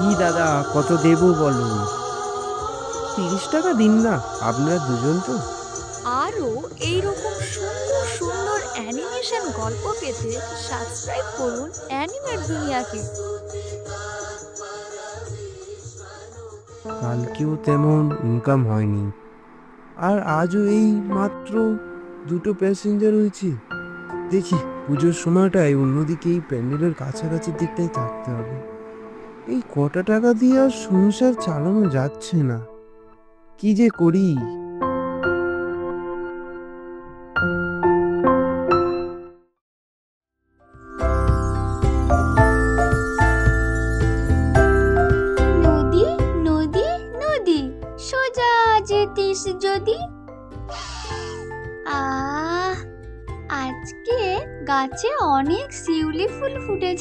কি দাদা, কত দেবো বলো? 30 টাকা দিন না, আপনারা দুজন তো। আরও এইরকম সুন্দর সুন্দর অ্যানিমেশন গল্প পেতে সাবস্ক্রাইব করুন অ্যানিমেট দুনিয়াকে। কালকেও তেমন ইনকাম হয়নি, আর আজও এই মাত্র 2টো প্যাসেঞ্জার হয়েছে। দেখি পুজোর সময়টায় অন্যদিকে এই প্যান্ডেলের কাছাকাছি দিকটাই থাকতে হবে। এই কটা টাকা দিয়ে আর সংসার চালানো যাচ্ছে না, কি যে করি। নদী, নদী, নদী, সোজা যেতিস যদি। আজকে গাছে অনেক শিউলি ফুল ফুটেছে।